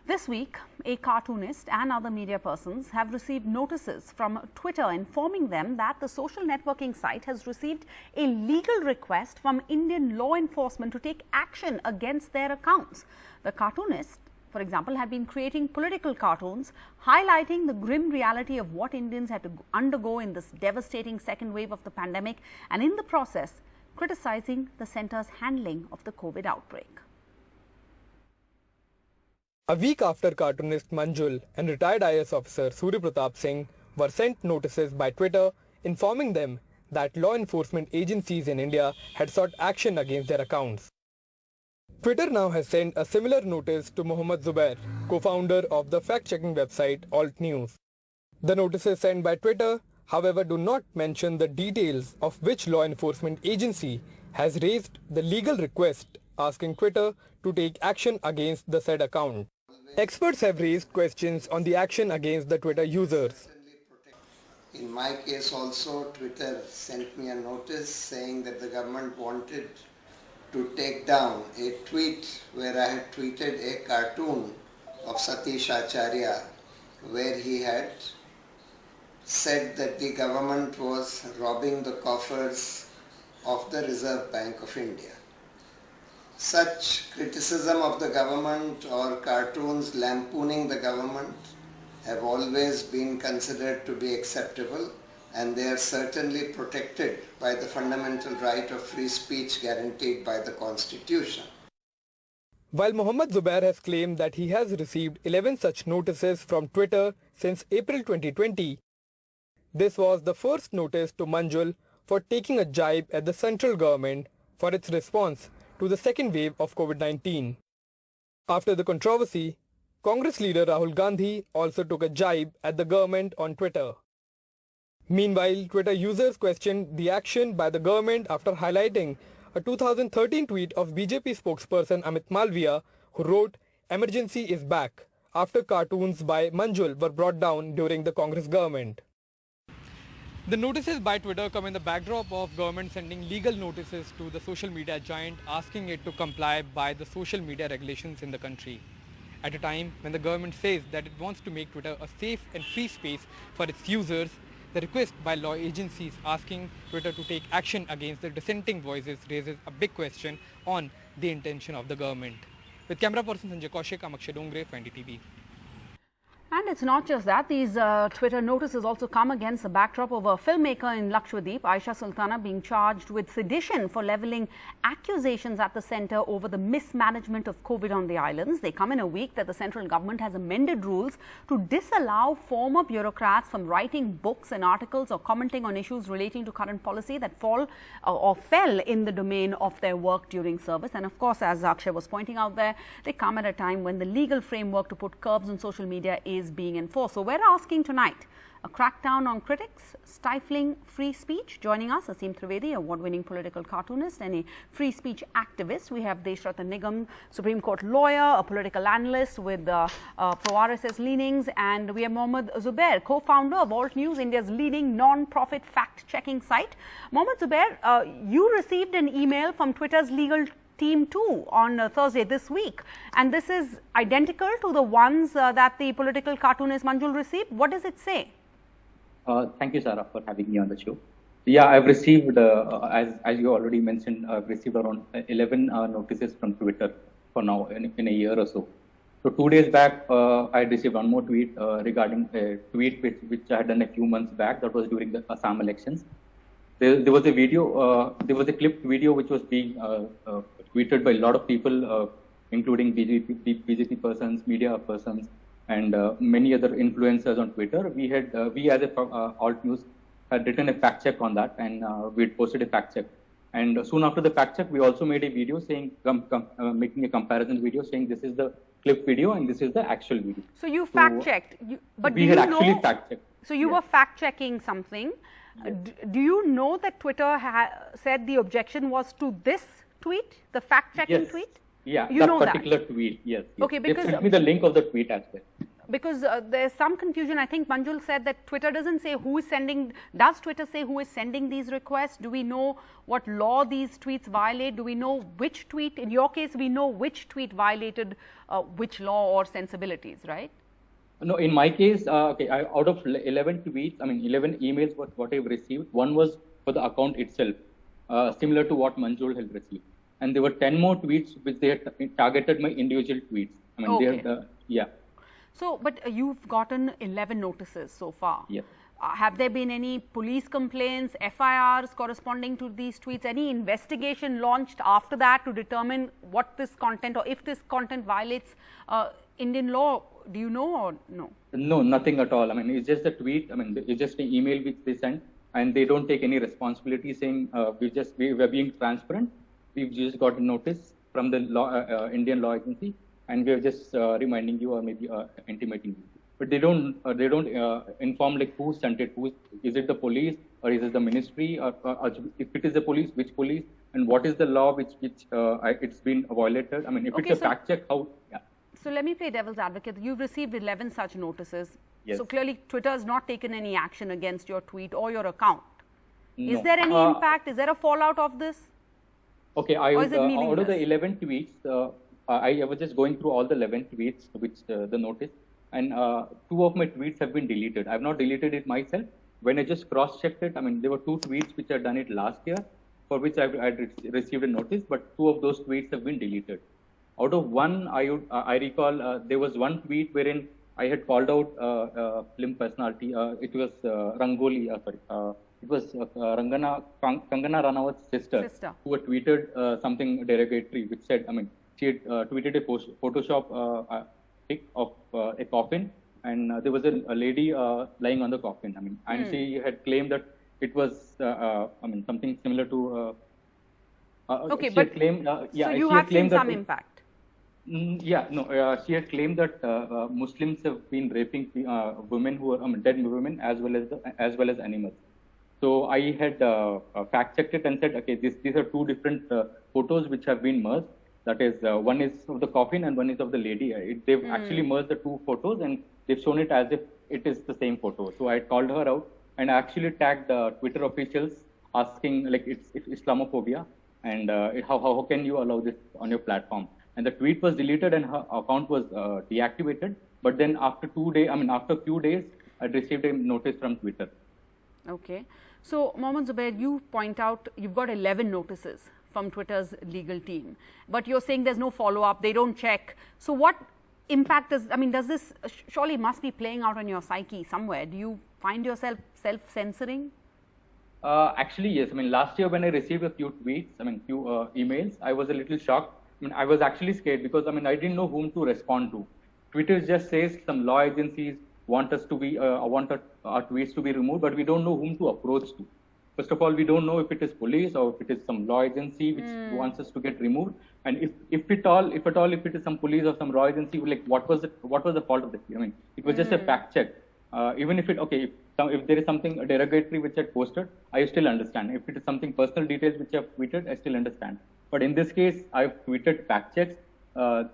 This week, a cartoonist and other media persons have received notices from Twitter informing them that the social networking site has received a legal request from Indian law enforcement to take action against their accounts. The cartoonist, for example, had been creating political cartoons highlighting the grim reality of what Indians had to undergo in this devastating second wave of the pandemic, and in the process criticizing the centre's handling of the COVID outbreak. A week after cartoonist Manjul and retired IAS officer Surya Pratap Singh were sent notices by Twitter informing them that law enforcement agencies in India had sought action against their accounts. Twitter now has sent a similar notice to Mohammad Zubair, co-founder of the fact-checking website Alt News. The notices sent by Twitter, however, do not mention the details of which law enforcement agency has raised the legal request asking Twitter to take action against the said account. Experts have raised questions on the action against the Twitter users. In my case also, Twitter sent me a notice saying that the government wanted to take down a tweet where I had tweeted a cartoon of Satish Acharya where he had said that the government was robbing the coffers of the Reserve Bank of India. Such criticism of the government or cartoons lampooning the government have always been considered to be acceptable, and they are certainly protected by the fundamental right of free speech guaranteed by the Constitution. While Mohammad Zubair has claimed that he has received 11 such notices from Twitter since April 2020, this was the first notice to Manjul for taking a jibe at the central government for its response to the second wave of COVID-19. After the controversy, Congress leader Rahul Gandhi also took a jibe at the government on Twitter. Meanwhile, Twitter users questioned the action by the government after highlighting a 2013 tweet of BJP spokesperson Amit Malviya, who wrote, "Emergency is back," after cartoons by Manjul were brought down during the Congress government. The notices by Twitter come in the backdrop of government sending legal notices to the social media giant asking it to comply by the social media regulations in the country. At a time when the government says that it wants to make Twitter a safe and free space for its users, the request by law agencies asking Twitter to take action against the dissenting voices raises a big question on the intention of the government. With camera person Sanjay Kaushik, I'm Akshay Dongre for NDTV. And it's not just that. These Twitter notices also come against the backdrop of a filmmaker in Lakshadweep, Aisha Sultana, being charged with sedition for levelling accusations at the centre over the mismanagement of COVID on the islands. They come in a week that the central government has amended rules to disallow former bureaucrats from writing books and articles or commenting on issues relating to current policy that fall or fell in the domain of their work during service. And of course, as Akshay was pointing out there, they come at a time when the legal framework to put curbs on social media is being enforced. So we're asking tonight a crackdown on critics, stifling free speech. Joining us, Aseem Trivedi, award-winning political cartoonist and a free speech activist. We have Deshratan Nigam, Supreme Court lawyer, a political analyst with pro-RSS leanings, and we have Mohammad Zubair, co-founder of Alt News, India's leading non-profit fact-checking site. Mohammad Zubair, you received an email from Twitter's legal team too on Thursday this week, and this is identical to the ones that the political cartoonist Manjul received. What does it say? Thank you, Sarah, for having me on the show. Yeah, I've received, as you already mentioned, I've received around 11 notices from Twitter for now in a year or so. So 2 days back, I received one more tweet regarding a tweet which I had done a few months back. That was during the Assam elections. There was a video, there was a clipped video which was being tweeted by a lot of people, including BJP persons, media persons, and many other influencers on Twitter. We as a Alt News had written a fact check on that, and we had posted a fact check. And soon after the fact check, we also made a video saying, making a comparison video saying this is the clip video and this is the actual video. So you fact checked, but we had actually fact checked. So you were fact checking something. Yes. Do you know that Twitter said the objection was to this tweet, the fact checking tweet? Yeah, you that know particular tweet, yes. Okay, because they sent me the link of the tweet as well. Because there's some confusion. I think Manjul said that Twitter doesn't say who is sending. Does Twitter say who is sending these requests? Do we know what law these tweets violate? Do we know which tweet? In your case, we know which tweet violated which law or sensibilities, right? No, in my case, out of 11 tweets, 11 emails, what I've received, one was for the account itself, similar to what Manjul had received. And there were 10 more tweets which they had targeted my individual tweets. Okay. They had, yeah. So, but you've gotten 11 notices so far. Yeah. Have there been any police complaints, FIRs corresponding to these tweets? Any investigation launched after that to determine what this content or if this content violates Indian law? Do you know or no? No, nothing at all. It's just a tweet. It's just an email which they sent, and they don't take any responsibility, saying we're being transparent. We've just got a notice from the law, Indian law agency, and we're just reminding you or maybe intimating you. But they don't inform like who sent it. Is it the police or is it the ministry? Or if it is the police, which police? And what is the law which it's been violated? If it's a fact check, how? Yeah. So let me play devil's advocate. You've received 11 such notices. Yes. So clearly Twitter has not taken any action against your tweet or your account. No. Is there any impact? Is there a fallout of this? Okay, or is it meaningless? Out of the 11 tweets, I was just going through all the 11 tweets which the notice, and 2 of my tweets have been deleted. I have not deleted it myself. When I just cross-checked it, there were 2 tweets which I had done it last year, for which I received a notice, but 2 of those tweets have been deleted. Out of one, I recall there was one tweet wherein I had called out film personality. It was Rangoli. It was Kangana Ranawat's sister who had tweeted something derogatory, which said, she had tweeted a Photoshop pic of a coffin, and there was a lady lying on the coffin. And she had claimed that it was, something similar to. Okay, but claimed, so you have seen some impact. She had claimed that Muslims have been raping women who are dead women as well as animals. So I had fact checked it and said, okay, these are 2 different photos which have been merged. That is, one is of the coffin and one is of the lady. They've actually merged the 2 photos and they've shown it as if it is the same photo. So I called her out and I actually tagged Twitter officials asking like it's Islamophobia and how can you allow this on your platform? And the tweet was deleted and her account was deactivated. But then after after a few days, I received a notice from Twitter. Okay. So, Mohammed Zubair, you point out you've got 11 notices from Twitter's legal team, but you're saying there's no follow-up, they don't check. So, what impact does this surely must be playing out on your psyche somewhere? Do you find yourself self-censoring? Actually, yes. Last year when I received a few tweets, few emails, I was a little shocked. I was actually scared because, I didn't know whom to respond to. Twitter just says some law agencies want us to be, want our tweets to be removed, but we don't know whom to approach to. First of all, we don't know if it is police or if it is some law agency which wants us to get removed. And if at all, if it is some police or some law agency, like what was the fault of the? It was just a fact check. Even if if there is something derogatory which I posted, I still understand. If it is something personal details which I have tweeted, I still understand. But in this case, I've tweeted fact checks.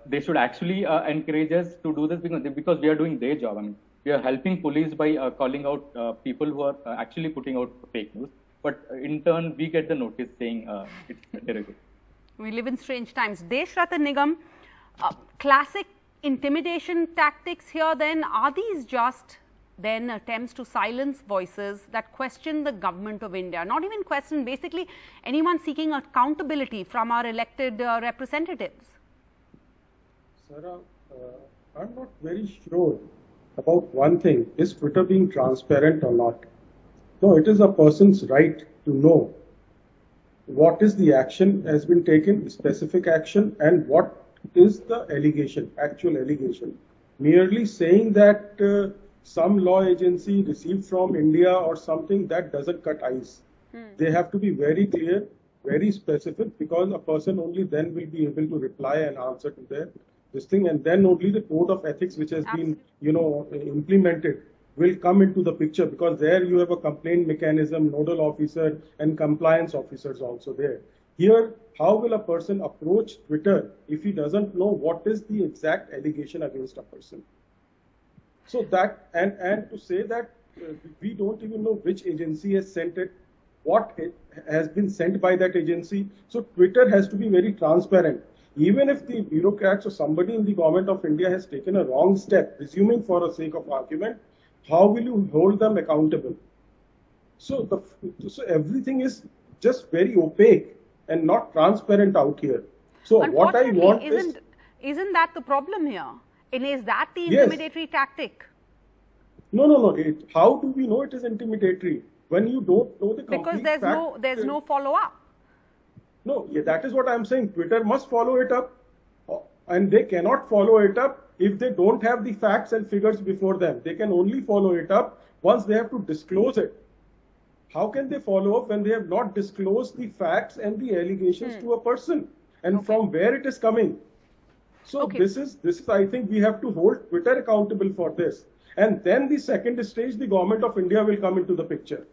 They should actually encourage us to do this because we are doing their job. We are helping police by calling out people who are actually putting out fake news. But in turn, we get the notice saying it's derogatory. We live in strange times. Desh Ratan Nigam, classic intimidation tactics here then, are these just then attempts to silence voices that question the government of India? Not even question, basically anyone seeking accountability from our elected representatives. Sarah, I'm not very sure about one thing. Is Twitter being transparent or not? No, it is a person's right to know what is the action has been taken, specific action, and what is the allegation, actual allegation. Merely saying that some law agency received from India or something, that doesn't cut ice. They have to be very clear, very specific, because a person only then will be able to reply and answer to this thing, and then only the code of ethics which has been, implemented will come into the picture, because there you have a complaint mechanism, nodal officer and compliance officers also there. Here, how will a person approach Twitter if he doesn't know what is the exact allegation against a person? So that, and to say that we don't even know which agency has sent it, what it has been sent by that agency. So Twitter has to be very transparent. Even if the bureaucrats or somebody in the government of India has taken a wrong step, presuming for the sake of argument, how will you hold them accountable? So everything is just very opaque and not transparent out here. So what I want isn't that the problem here? And is that the Yes. intimidatory tactic? No. How do we know it is intimidatory when you don't know the complete Because fact? there's no follow up. No, yeah, that is what I'm saying. Twitter must follow it up, and they cannot follow it up if they don't have the facts and figures before them. They can only follow it up once they have to disclose it. How can they follow up when they have not disclosed the facts and the allegations to a person and from where it is coming? So this is I think we have to hold Twitter accountable for this. And then the second stage, the government of India will come into the picture.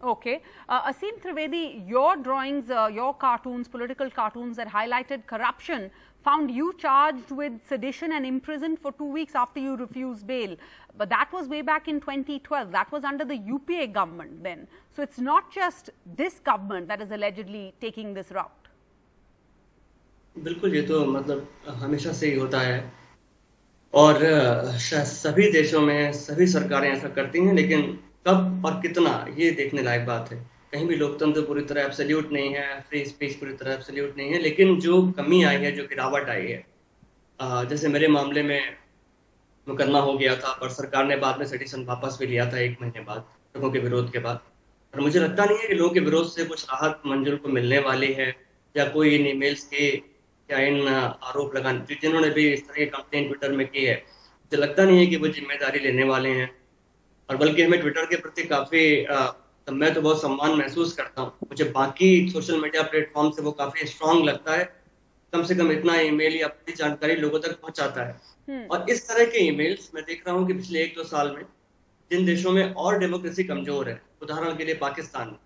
Okay. Aseem Trivedi, your drawings, your cartoons, political cartoons that highlighted corruption found you charged with sedition and imprisoned for 2 weeks after you refused bail. But that was way back in 2012. That was under the UPA government then. So it's not just this government that is allegedly taking this route. बिल्कुल, ये तो मतलब हमेशा से ही होता है और शायद सभी देशों में सभी सरकारें ऐसा करती हैं, लेकिन कब और कितना ये देखने लायक बात है। कहीं भी लोकतंत्र पूरी तरह एब्सोल्यूट नहीं है, फ्री स्पीच पूरी तरह एब्सोल्यूट नहीं है, लेकिन जो कमी आई है, जो गिरावट आई है, जैसे मेरे मामले में मुकदमा हो गया था पर सरकार ने बाद में सेडिशन वापस भी लिया था 1 महीने बाद, लोगों के विरोध के बाद। और मुझे लगता नहीं है कि लोगों के विरोध से कुछ राहत मंजूर को मिलने वाली है या कोई इन ईमेल्स के या इन आरोप लगाने जिन्होंने भी इस तरह की कंप्लेन ट्विटर में की है, मुझे लगता नहीं है कि वो जिम्मेदारी लेने वाले हैं। और बल्कि हमें ट्विटर के प्रति काफी मैं तो बहुत सम्मान महसूस करता हूँ। मुझे बाकी सोशल मीडिया प्लेटफॉर्म से वो काफी स्ट्रांग लगता है, कम से कम इतना ईमेल या अपनी जानकारी लोगों तक पहुंचाता है। और इस तरह के ईमेल्स मैं देख रहा हूँ कि पिछले 1-2 साल में जिन देशों में और डेमोक्रेसी कमजोर है, उदाहरण के लिए पाकिस्तान में,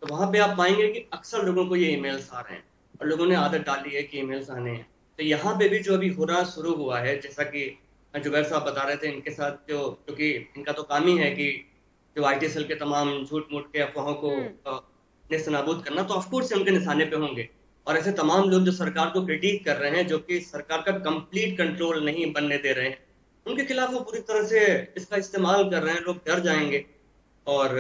तो वहां पे आप पाएंगे कि अक्सर लोगों को ये ईमेल्स आ रहे हैं और लोगों ने आदत डाली है कि ईमेल्स आने हैं। तो यहाँ पे भी जो अभी हो रहा शुरू हुआ है, जैसा कि जुबैर साहब बता रहे थे, इनके साथ क्योंकि इनका तो काम ही है कि जो IT सेल के तमाम झूठ मूठ के अफवाहों को नेस्तनाबूद करना, तो ऑफकोर्स उनके निशाने पे होंगे। और ऐसे तमाम लोग जो सरकार को क्रिटिक कर रहे हैं, जो कि सरकार का कंप्लीट कंट्रोल नहीं बनने दे रहे हैं, उनके खिलाफ वो पूरी तरह से इसका इस्तेमाल कर रहे हैं। लोग डर जाएंगे। और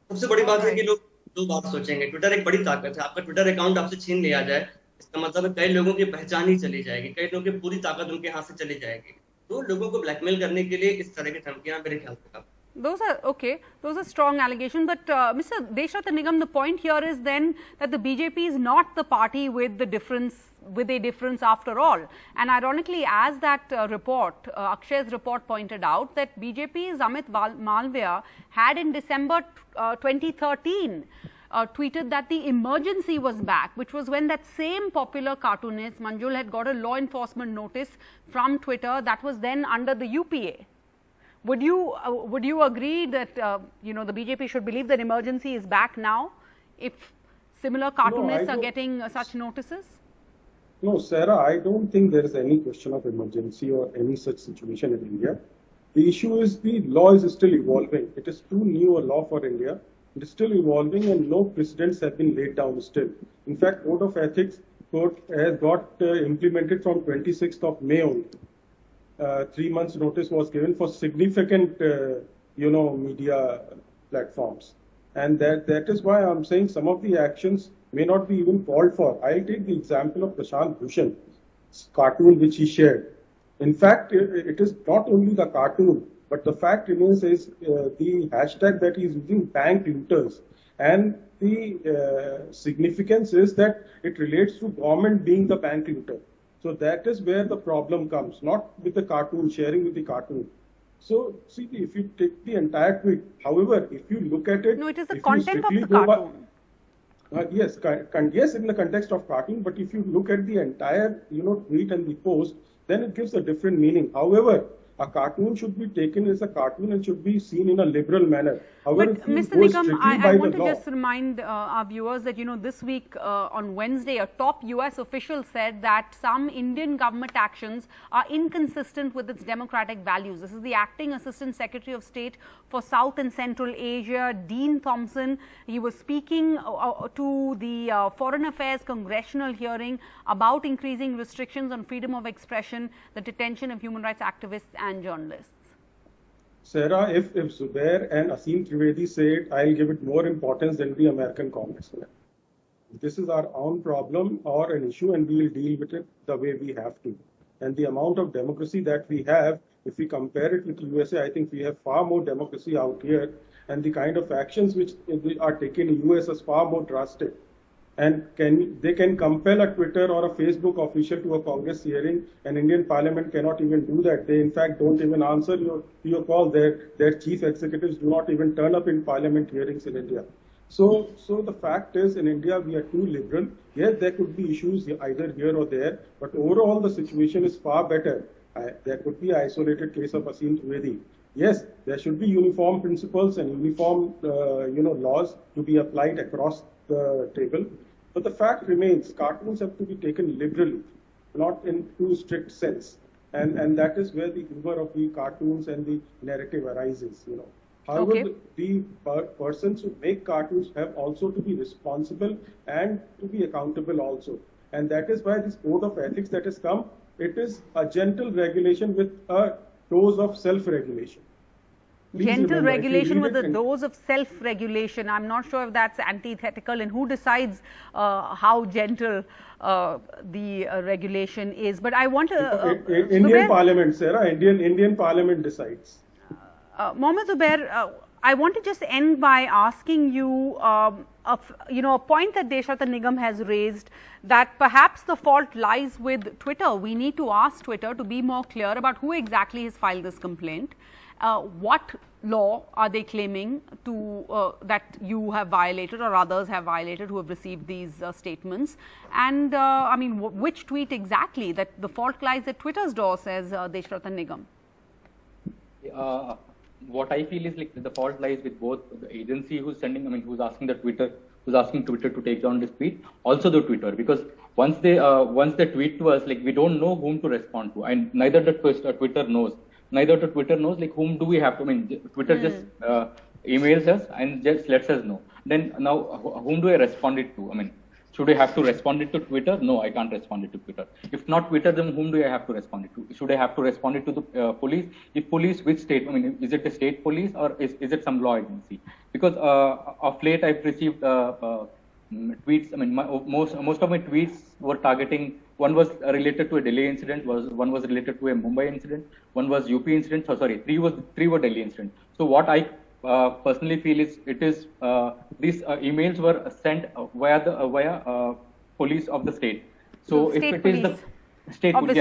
सबसे बड़ी बात है कि लोग 2 बात सोचेंगे। ट्विटर एक बड़ी ताकत है। आपका ट्विटर अकाउंट आपसे छीन लिया जाए, इसका मतलब है कई लोगों की पहचान ही चली जाएगी, कई लोगों की पूरी ताकत उनके हाथ से चली जाएगी। तो लोगों को ब्लैकमेल करने के लिए इस तरह की धमकियां मेरे ख्याल से Those are strong allegations. But Mr. Deshrata Nigam, the point here is then that the BJP is not the party with a difference after all. And ironically, as that report, Akshay's report pointed out, that BJP's Amit Malviya had in December 2013 tweeted that the emergency was back, which was when that same popular cartoonist Manjul had got a law enforcement notice from Twitter that was then under the UPA. Would you agree that the BJP should believe that emergency is back now if similar cartoonists are getting such notices? No, Sarah, I don't think there is any question of emergency or any such situation in India. The issue is the law is still evolving. It is too new a law for India. It is still evolving and no precedents have been laid down still. In fact, Code of Ethics has got implemented from 26th of May only. 3 months notice was given for significant, media platforms. And that is why I'm saying some of the actions may not be even called for. I'll take the example of Prashant Bhushan's cartoon which he shared. In fact, it is not only the cartoon, but the fact remains is the hashtag that he is using, bank looters. And the significance is that it relates to government being the bank looter. So that is where the problem comes, not with the cartoon, sharing with the cartoon. So, see, if you take the entire tweet, however, if you look at it... No, it is the content of the cartoon. Yes, in the context of cartoon, but if you look at the entire, tweet and the post, then it gives a different meaning. However, A cartoon should be taken as a cartoon and should be seen in a liberal manner. However, But Mr. Nigam, I want to just remind our viewers that, this week on Wednesday, a top US official said that some Indian government actions are inconsistent with its democratic values. This is the acting Assistant Secretary of State for South and Central Asia, Dean Thompson. He was speaking to the Foreign Affairs Congressional hearing about increasing restrictions on freedom of expression, the detention of human rights activists and journalists. Sarah, if Zubair and Asim Trivedi say it, I'll give it more importance than the American congressman. This is our own problem or an issue, and we'll deal with it the way we have to. And the amount of democracy that we have, if we compare it with USA, I think we have far more democracy out here, and the kind of actions which are taken in US is far more drastic. And they can compel a Twitter or a Facebook official to a Congress hearing, and Indian Parliament cannot even do that. They in fact don't even answer your call. Their chief executives do not even turn up in Parliament hearings in India. So the fact is, in India we are too liberal. Yes, there could be issues either here or there, but overall the situation is far better. There could be an isolated case of Asim Trivedi. Yes, there should be uniform principles and uniform laws to be applied across the table. But the fact remains, cartoons have to be taken liberally, not in too strict sense. And that is where the humor of the cartoons and the narrative arises, However, okay, the persons who make cartoons have also to be responsible and to be accountable also. And that is why this code of ethics that has come, it is a gentle regulation with a dose of self-regulation. Gentle regulation with a dose of self-regulation. I'm not sure if that's antithetical, and who decides how gentle the regulation is. But I want to... Indian Parliament, Sarah, Indian Parliament decides. Mohammed Zubair, I want to just end by asking you, a point that Deshrata Nigam has raised, that perhaps the fault lies with Twitter. We need to ask Twitter to be more clear about who exactly has filed this complaint. What law are they claiming to that you have violated or others have violated who have received these statements? And I mean, which tweet exactly that the fault lies at Twitter's door, says Deshrata Nigam? What I feel is like the fault lies with both the agency who's sending, who's asking Twitter to take down this tweet, also the Twitter, because once they tweet to us, like, we don't know whom to respond to, and neither the Twitter knows. Neither the Twitter knows, like, whom do we have to, Twitter just emails us and just lets us know. Then now, whom do I respond it to? Should I have to respond it to Twitter? No, I can't respond it to Twitter. If not Twitter, then whom do I have to respond it to? Should I have to respond it to the police? If police, which state? Is it the state police or is it some law agency? Because of late I've received tweets. Most of my tweets were targeting. One was related to a Delhi incident. One was related to a Mumbai incident. One was UP incident. So sorry, three were Delhi incident. So what I personally feel is these emails were sent via police of the state. So if it is the state police,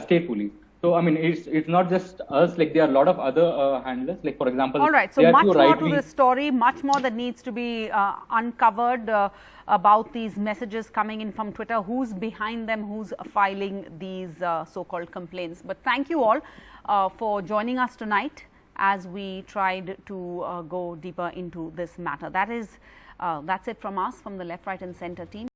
state police. So it's not just us. Like, there are a lot of other handlers. Like, for example, all right. So much more to this story. Much more that needs to be uncovered about these messages coming in from Twitter. Who's behind them? Who's filing these so-called complaints? But thank you all for joining us tonight as we tried to go deeper into this matter. That's it from us, from the Left, Right and Center team.